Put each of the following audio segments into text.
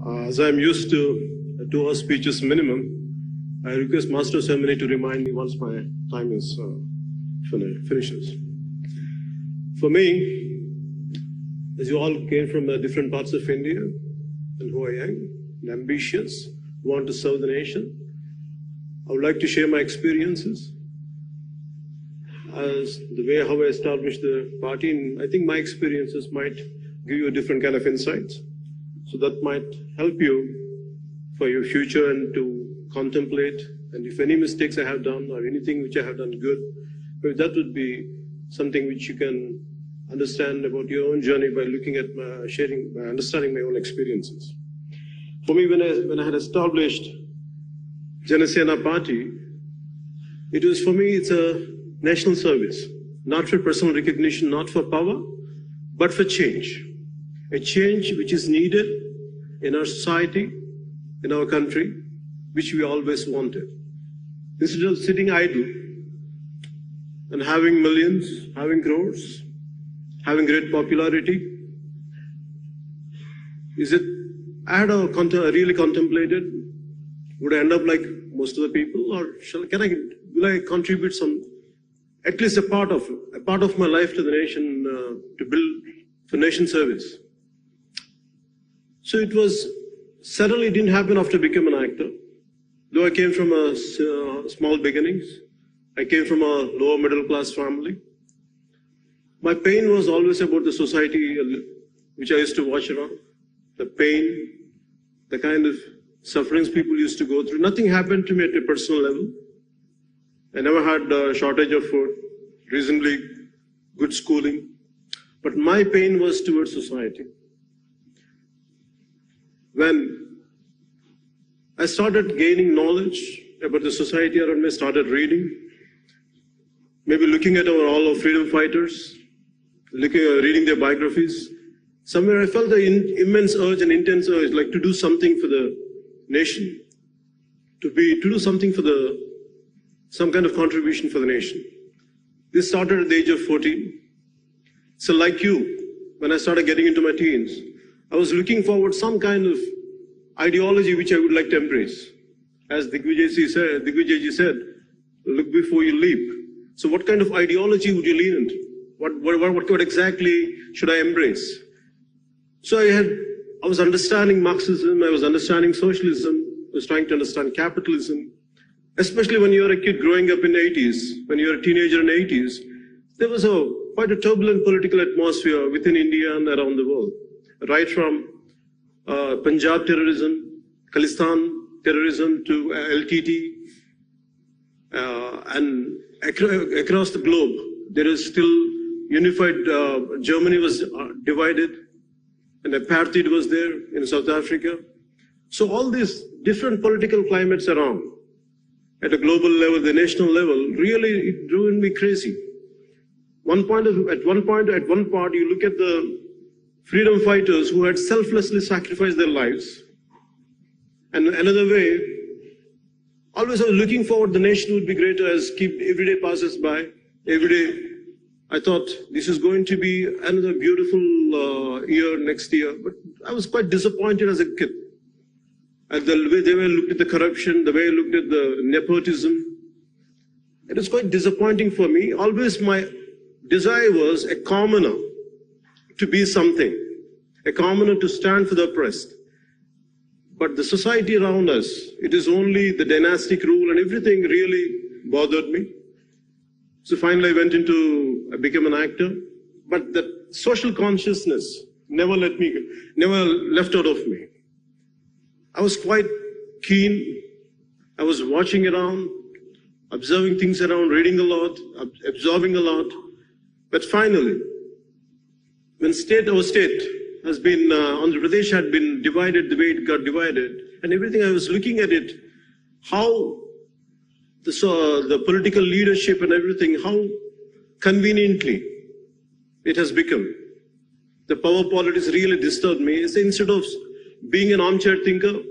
As I'm used to 2 hour speeches minimum, I request Master of Ceremony to remind me once my time is finishes. For me, as you all came from different parts of India, and who I am, and ambitious, want to serve the nation, I would like to share my experiences as the way how I established the party, and I think my experiences might give you a different kind of insights. So that might help you for your future and to contemplate. And if any mistakes I have done or anything which I have done good, that would be something which you can understand about your own journey by looking at by understanding my own experiences. For me, when I had established JanaSena party, it was for me, it's a national service, not for personal recognition, not for power, but for change. A change which is needed in our society, in our country, which we always wanted. Instead of sitting idle and having millions, having crores, having great popularity, I had really contemplated, would I end up like most of the people, or will I contribute at least a part of my life to the nation, to build for nation service? So it suddenly didn't happen after becoming an actor. Though I came from small beginnings, I came from a lower middle class family. My pain was always about the society which I used to watch around. The pain, the kind of sufferings people used to go through. Nothing happened to me at a personal level. I never had a shortage of food, reasonably good schooling. But my pain was towards society. When I started gaining knowledge about the society around me, I started reading, maybe looking at all our freedom fighters, reading their biographies. Somewhere I felt the immense urge and intense urge, like to do something for the nation, to do something for some kind of contribution for the nation. This started at the age of 14. So like you, when I started getting into my teens, I was looking forward some kind of ideology which I would like to embrace. As Digvijayji said, look before you leap. So what kind of ideology would you lean into? What exactly should I embrace? So I was understanding Marxism, I was understanding socialism, I was trying to understand capitalism. Especially when you're a kid growing up in the 80s, when you're a teenager in the 80s, there was quite a turbulent political atmosphere within India and around the world. Right from Punjab terrorism, Khalistan terrorism to LTT, and across the globe, there is still unified, Germany was divided, and apartheid was there in South Africa. So all these different political climates around, at a global level, the national level, really it drove me crazy. At one part, you look at the freedom fighters who had selflessly sacrificed their lives. And another way, always I was looking forward the nation would be greater as every day passes by. Every day I thought this is going to be another beautiful year next year. But I was quite disappointed as a kid. At the way they were looked at the corruption, the way I looked at the nepotism. It was quite disappointing for me. Always my desire was a commoner to be something, a commoner to stand for the oppressed. But the society around us, it is only the dynastic rule and everything really bothered me. So finally I became an actor. But that social consciousness never left out of me. I was quite keen. I was watching around, observing things around, reading a lot, absorbing a lot. But finally, when our state has been, Andhra Pradesh had been divided the way it got divided, and everything, I was looking at it, how the political leadership and everything, how conveniently it has become. The power politics really disturbed me. Instead of being an armchair thinker,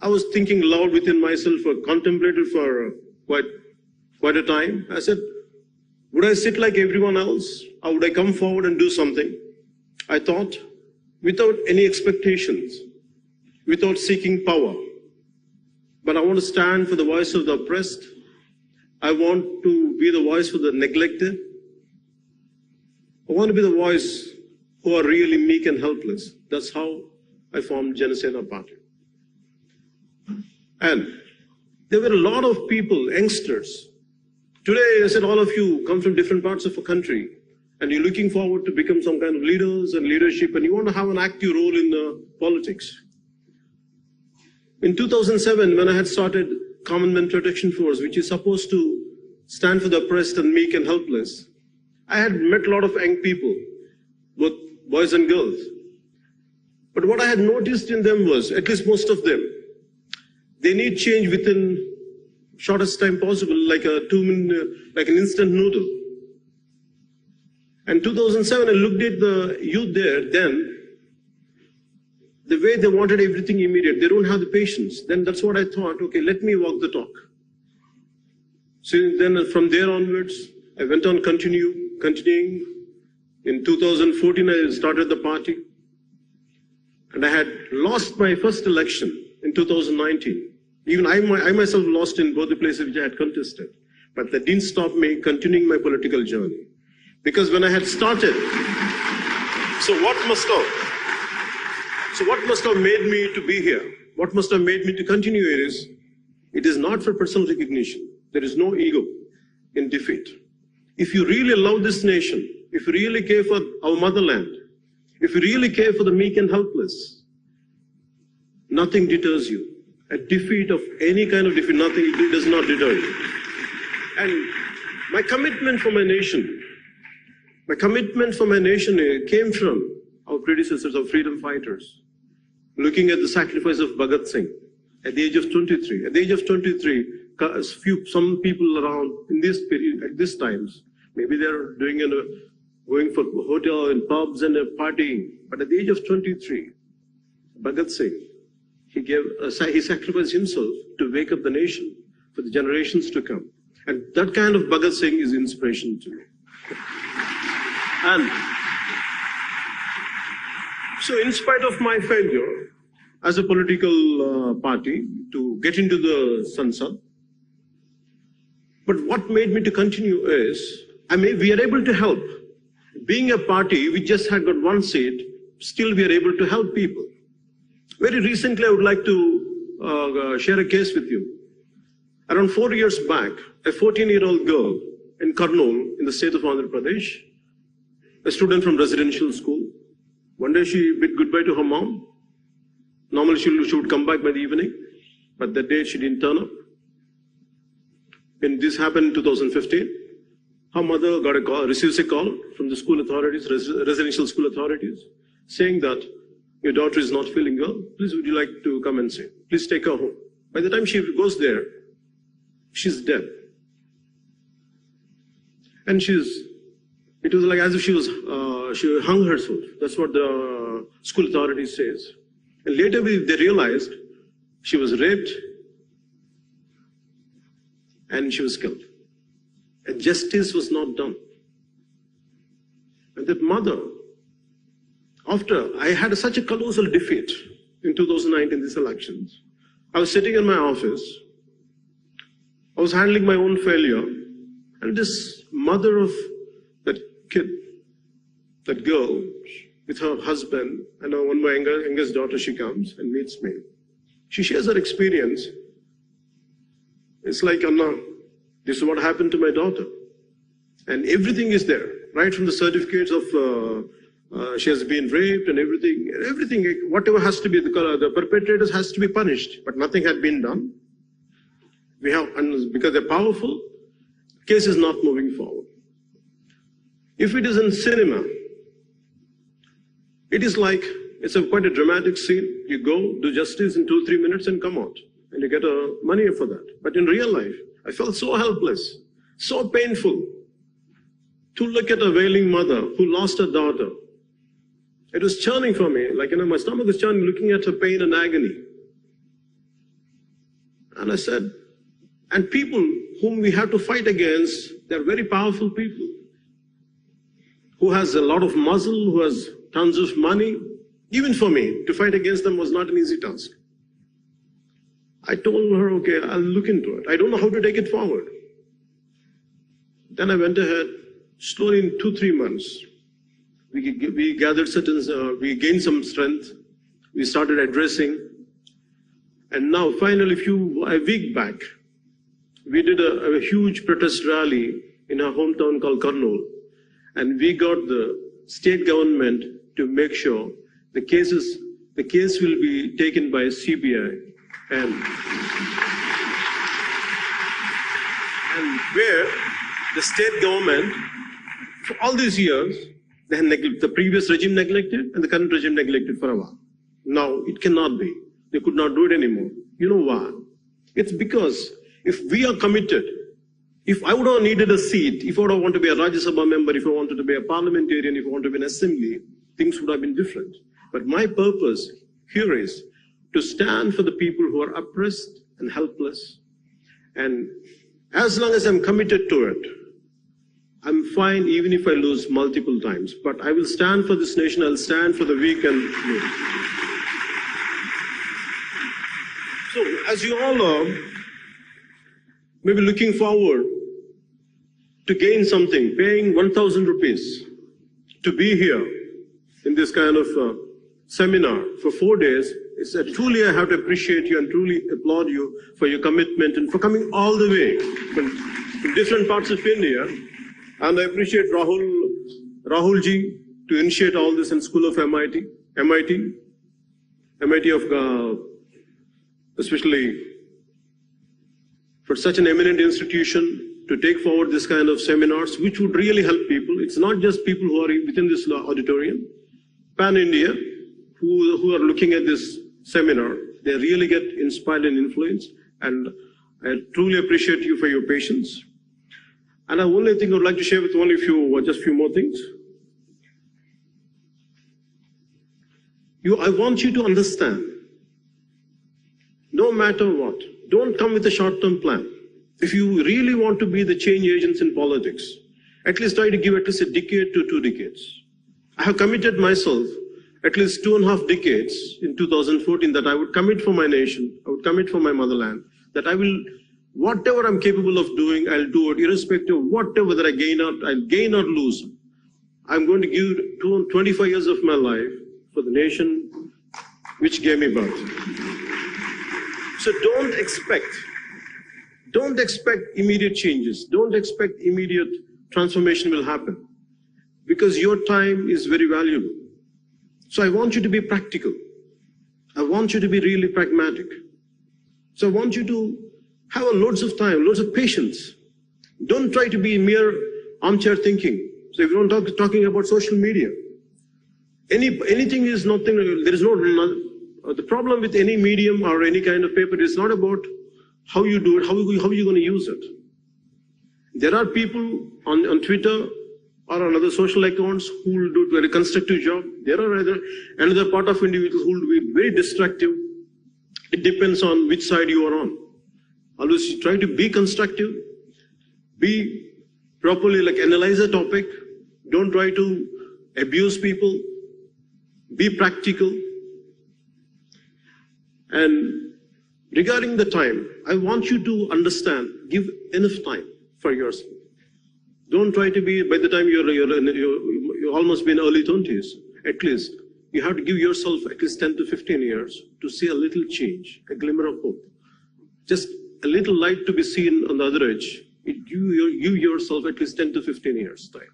I was thinking loud within myself, or contemplated for quite a time. I said, would I sit like everyone else, or would I come forward and do something? I thought, without any expectations. without seeking power. But I want to stand for the voice of the oppressed. I want to be the voice for the neglected. I want to be the voice who are really meek and helpless. That's how I formed JanaSena party. And there were a lot of people, youngsters. Today, I said all of you come from different parts of a country and you're looking forward to become some kind of leaders and leadership and you want to have an active role in politics. In 2007, when I had started Common Man Protection Force, which is supposed to stand for the oppressed and meek and helpless, I had met a lot of young people, both boys and girls. But what I had noticed in them was, at least most of them, they need change within shortest time possible, like like an instant noodle. And 2007, I looked at the youth there then, the way they wanted everything immediate. They don't have the patience. Then that's what I thought, okay, let me walk the talk. So then from there onwards, I went on continuing. In 2014, I started the party. And I had lost my first election in 2019. Even I myself lost in both the places which I had contested. But that didn't stop me continuing my political journey. Because when I had started, so what must have made me to be here? What must have made me to continue here is, it is not for personal recognition. There is no ego in defeat. If you really love this nation, if you really care for our motherland, if you really care for the meek and helpless, nothing deters you. A defeat of any kind of defeat, nothing, it does not deter you. And my commitment for my nation came from our predecessors, our freedom fighters. Looking at the sacrifice of Bhagat Singh at the age of 23. At the age of 23, some people around in this period, at these times, maybe they're going for hotel and pubs and partying. But at the age of 23, Bhagat Singh, he sacrificed himself to wake up the nation for the generations to come. And that kind of Bhagat Singh is inspiration to me. And so in spite of my failure as a political party to get into the Sansad, but what made me to continue is, we are able to help. Being a party, we just had got one seat, still we are able to help people. Very recently, I would like to share a case with you. Around 4 years back, a 14-year-old girl in Kurnool, in the state of Andhra Pradesh, a student from residential school. One day she bid goodbye to her mom. Normally she would come back by the evening, but that day she didn't turn up. When this happened in 2015, her mother receives a call from the school authorities, residential school authorities, saying that your daughter is not feeling well. Please, would you like to come and see? Please take her home. By the time she goes there, she's dead. And it was like as if she hung herself. That's what the school authorities says. And later they realized she was raped and she was killed. And justice was not done. And that mother, after I had such a colossal defeat in 2019, these elections, I was sitting in my office, I was handling my own failure, and this mother of that kid, that girl, with her husband, and when my youngest daughter, she comes and meets me. She shares her experience. It's like, Anna, this is what happened to my daughter. And everything is there, right from the certificates of she has been raped and everything, whatever has to be, the perpetrators has to be punished, but nothing had been done. Because they're powerful, case is not moving forward. If it is in cinema, it is like, it's quite a dramatic scene. You go, do justice in 2-3 minutes and come out. And you get money for that. But in real life, I felt so helpless, so painful to look at a wailing mother who lost her daughter. It was churning for me, like, my stomach was churning, looking at her pain and agony. And I said, and people whom we have to fight against, they're very powerful people. Who has a lot of muscle, who has tons of money. Even for me, to fight against them was not an easy task. I told her, okay, I'll look into it. I don't know how to take it forward. Then I went ahead, slowly in 2-3 months, we gathered we gained some strength. We started addressing. And now finally, a week back, we did a huge protest rally in our hometown called Kurnool. And we got the state government to make sure the case will be taken by CBI. And where the state government, for all these years, the previous regime neglected and the current regime neglected for a while. Now it cannot be. They could not do it anymore. You know why? It's because if we are committed, if I would have needed a seat, if I would have wanted to be a Rajya Sabha member, if I wanted to be a parliamentarian, if I wanted to be an assembly, things would have been different. But my purpose here is to stand for the people who are oppressed and helpless. And as long as I'm committed to it, I'm fine even if I lose multiple times. But I will stand for this nation, I'll stand for the weak and needy. So, as you all are, maybe looking forward to gain something, paying 1,000 rupees to be here in this kind of seminar for 4 days, truly I have to appreciate you and truly applaud you for your commitment and for coming all the way from different parts of India. And I appreciate Rahulji to initiate all this in School of MIT of especially for such an eminent institution to take forward this kind of seminars, which would really help people. It's not just people who are within this auditorium, pan-India, who are looking at this seminar, they really get inspired and influenced. And I truly appreciate you for your patience. And the only thing I would like to share with all of you, just a few more things. I want you to understand, no matter what, don't come with a short-term plan. If you really want to be the change agents in politics, at least try to give at least a decade to 2 decades. I have committed myself at least 2.5 decades in 2014 that I would commit for my nation, I would commit for my motherland, that I will, whatever I'm capable of doing, I'll do it, irrespective of whatever that I'll gain or lose. I'm going to give 25 years of my life for the nation which gave me birth. So don't expect immediate changes. Don't expect immediate transformation will happen, because your time is very valuable. So I want you to be practical. I want you to be really pragmatic. So I want you to have loads of time, loads of patience. Don't try to be mere armchair thinking. So if you're not talking about social media, anything is nothing, there is no, the problem with any medium or any kind of paper is not about how you do it, how are you going to use it. There are people on Twitter or on other social accounts who will do a very constructive job. There are another part of individuals who will be very destructive. It depends on which side you are on. Always try to be constructive, be properly, analyze a topic. Don't try to abuse people. Be practical. And regarding the time, I want you to understand, give enough time for yourself. Don't try to be, by the time you're almost been early 20s, at least, you have to give yourself at least 10 to 15 years to see a little change, a glimmer of hope. Just a little light to be seen on the other edge. You yourself at least 10 to 15 years time.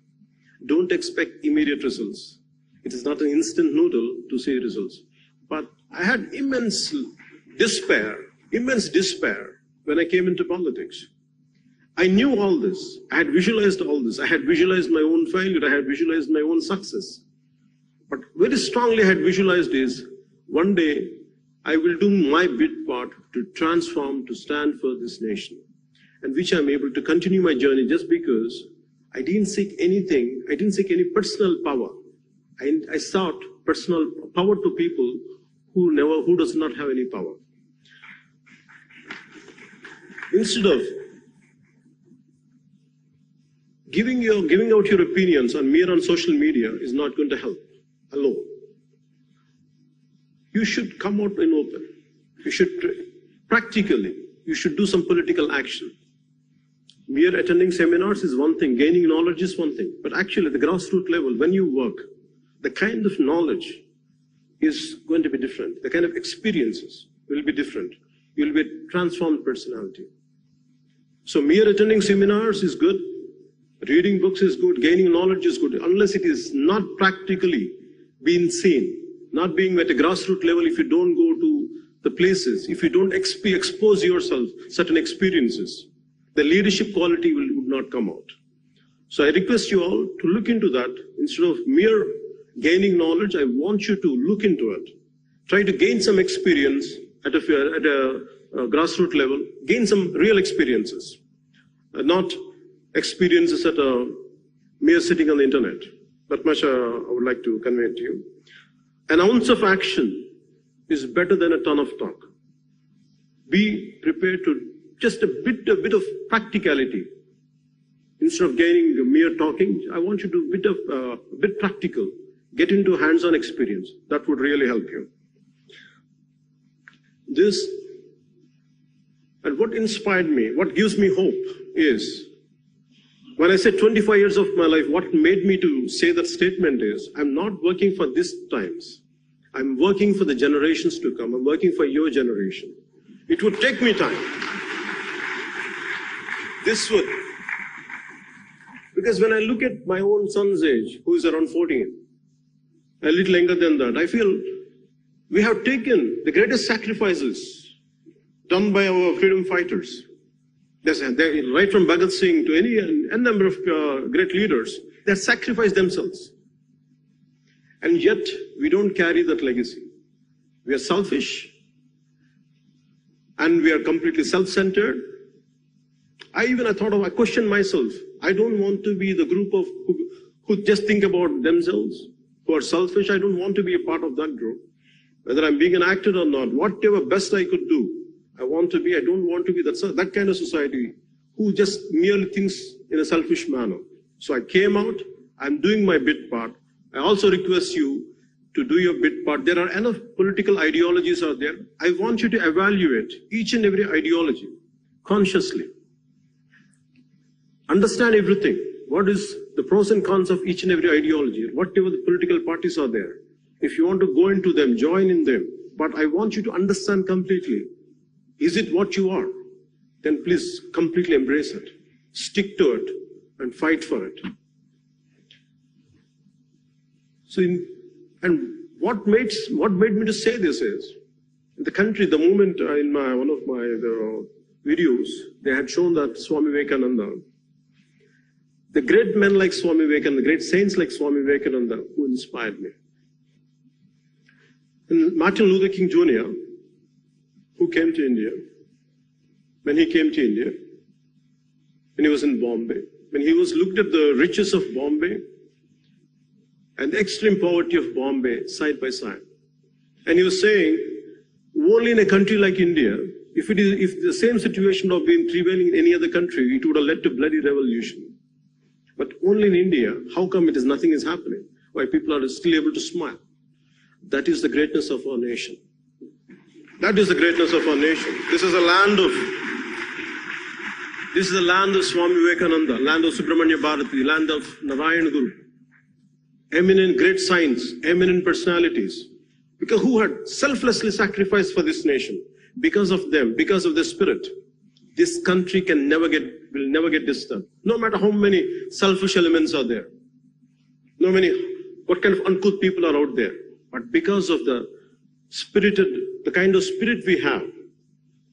Don't expect immediate results. It is not an instant noodle to see results. But I had immense despair when I came into politics. I knew all this. I had visualized all this. I had visualized my own failure. I had visualized my own success. But very strongly I had visualized is, one day I will do my bit part to transform, to stand for this nation, and which I'm able to continue my journey just because I didn't seek anything. I didn't seek any personal power. I sought personal power to people who does not have any power. Instead of giving out your opinions on social media is not going to help alone. You should come out in open. You should practically, you should do some political action. Mere attending seminars is one thing, gaining knowledge is one thing, but actually at the grassroots level, when you work, the kind of knowledge is going to be different. The kind of experiences will be different. You'll be a transformed personality. So mere attending seminars is good, reading books is good, gaining knowledge is good, unless it is not practically being seen, not being at a grassroots level. If you don't go to the places, if you don't expose yourself certain experiences, the leadership quality would not come out. So I request you all to look into that. Instead of mere gaining knowledge, I want you to look into it. Try to gain some experience at a grassroots level, gain some real experiences, not experiences at a mere sitting on the internet. That much I would like to convey to you. An ounce of action is better than a ton of talk. Be prepared to just a bit of practicality. Instead of gaining mere talking, I want you to be a bit practical. Get into hands-on experience. That would really help you. This, and what inspired me, what gives me hope is, when I said 25 years of my life, what made me to say that statement is, I'm not working for these times. I'm working for the generations to come. I'm working for your generation. It would take me time. This would. Because when I look at my own son's age, who is around 14, a little younger than that, I feel we have taken the greatest sacrifices done by our freedom fighters. Right from Bhagat Singh to any number of great leaders, they have sacrificed themselves. And yet, we don't carry that legacy. We are selfish, and we are completely self-centered. I questioned myself. I don't want to be the group of who just think about themselves, who are selfish. I don't want to be a part of that group. Whether I'm being an actor or not, whatever best I could do, I want to be. I don't want to be that kind of society who just merely thinks in a selfish manner. So I came out. I'm doing my bit part. I also request you to do your bit part. There are enough political ideologies out there. I want you to evaluate each and every ideology consciously. Understand everything. What is the pros and cons of each and every ideology? Whatever the political parties are there. If you want to go into them, join in them. But I want you to understand completely. Is it what you are? Then please completely embrace it. Stick to it and fight for it. So, and what made me to say this is, in the country, the moment in one of my videos, they had shown that Swami Vivekananda, the great men like Swami Vivekananda, the great saints like Swami Vivekananda, who inspired me. And Martin Luther King Jr., who came to India, when he came to India, when he was in Bombay, when he was looked at the riches of Bombay and the extreme poverty of Bombay side by side. And he was saying, only in a country like India, if the same situation would have been prevailing in any other country, it would have led to bloody revolution. But only in India, how come nothing is happening? Why people are still able to smile? That is the greatness of our nation. That is the greatness of our nation. This is a land of Swami Vivekananda, land of Subramanya Bharati, land of Narayan Guru. Eminent great saints, eminent personalities, because who had selflessly sacrificed for this nation. Because of them, because of their spirit, this country will never get disturbed. No matter how many selfish elements are there, what kind of uncouth people are out there, but because of the kind of spirit we have,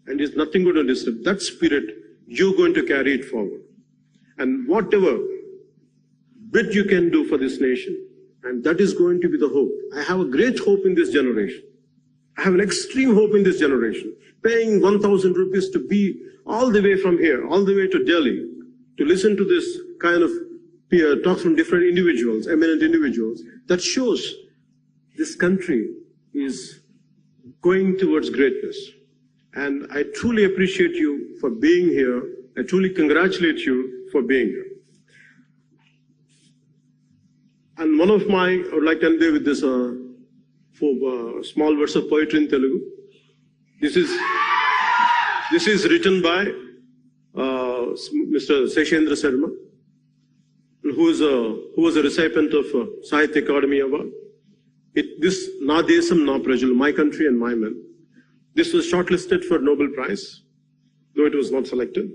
and it's nothing going to disturb that spirit, you're going to carry it forward. And whatever bit you can do for this nation, and that is going to be the hope. I have a great hope in this generation. I have an extreme hope in this generation. Paying 1,000 rupees to be all the way from here, all the way to Delhi, to listen to this kind of talks from different individuals, eminent individuals, that shows this country is going towards greatness. And I truly appreciate you for being here. I truly congratulate you for being here. And I would like to end there with this small verse of poetry in Telugu. This is This is written by Mr. Seshendra Sharma, who was a recipient of Sahitya Academy Award. This Na Desam Na Prajalu, My Country and My Men. This was shortlisted for Nobel Prize, though it was not selected.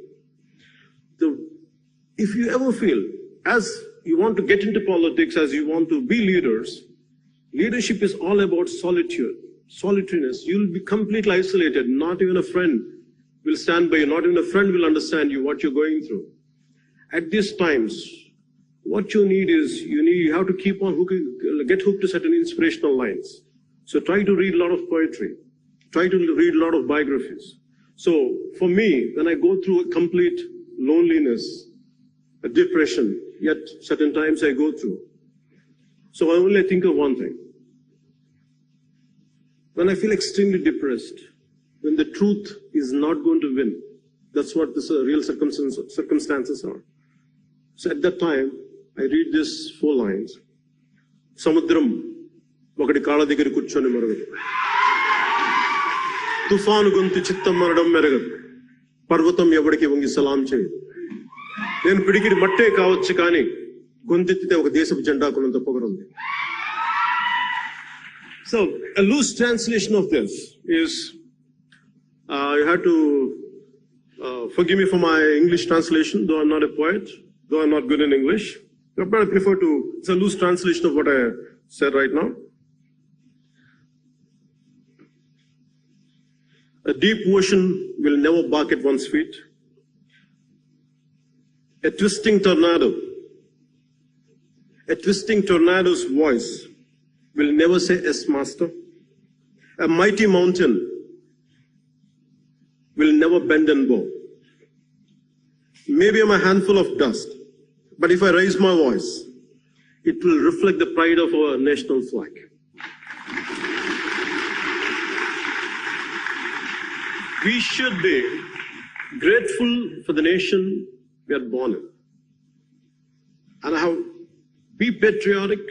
If you ever feel, as you want to get into politics, as you want to be leaders, leadership is all about solitude, solitariness. You'll be completely isolated. Not even a friend will stand by you. Not even a friend will understand you, what you're going through. At these times, what you need is, you have to keep on get hooked to certain inspirational lines. So try to read a lot of poetry. Try to read a lot of biographies. So for me, when I go through a complete loneliness, a depression, yet certain times I go through. So I only think of one thing. When I feel extremely depressed, when the truth is not going to win, that's what the real circumstances are. So at that time, I read these 4 lines. Samudram, ఒకటి కాళ్ళ దగ్గర కూర్చొని మరగదు. తుఫాను గొంతు చిత్తం మరడం మెరగదు. పర్వతం ఎవడికి వంగి సలాం చేయదు. నేను పిడికిడి మట్టే కావచ్చు కానీ గొంతెత్తితే ఒక దేశపు జెండా కొనంత పొగరుంది. So a loose translation of this is, you have to forgive me for my English translation, though I'm not a poet, though I'm not good in English. But I prefer to, it's a loose translation of what I said right now. A deep ocean will never bark at one's feet. A twisting tornado's voice will never say, "Yes, master." A mighty mountain will never bend and bow. Maybe I'm a handful of dust, but if I raise my voice, it will reflect the pride of our national flag. We should be grateful for the nation we are born in. And be patriotic,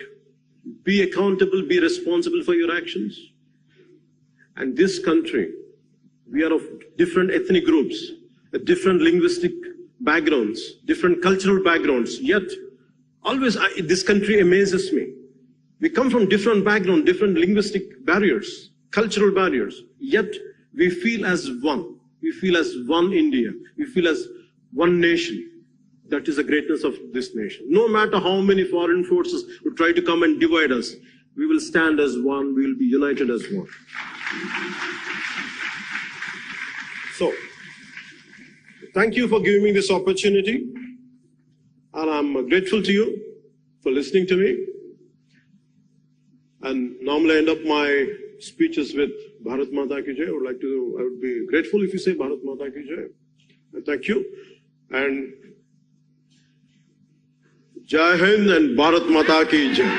be accountable, be responsible for your actions. And this country, we are of different ethnic groups, different linguistic backgrounds, different cultural backgrounds, yet always this country amazes me. We come from different backgrounds, different linguistic barriers, cultural barriers, yet we feel as one. We feel as one India. We feel as one nation. That is the greatness of this nation. No matter how many foreign forces would try to come and divide us, we will stand as one. We will be united as one. So, thank you for giving me this opportunity. And I'm grateful to you for listening to me. And normally I end up my speeches with Bharat Mata Ki Jai. I would be grateful if you say Bharat Mata Ki Jai. And thank you. And Jai Hind and Bharat Mata Ki Jai.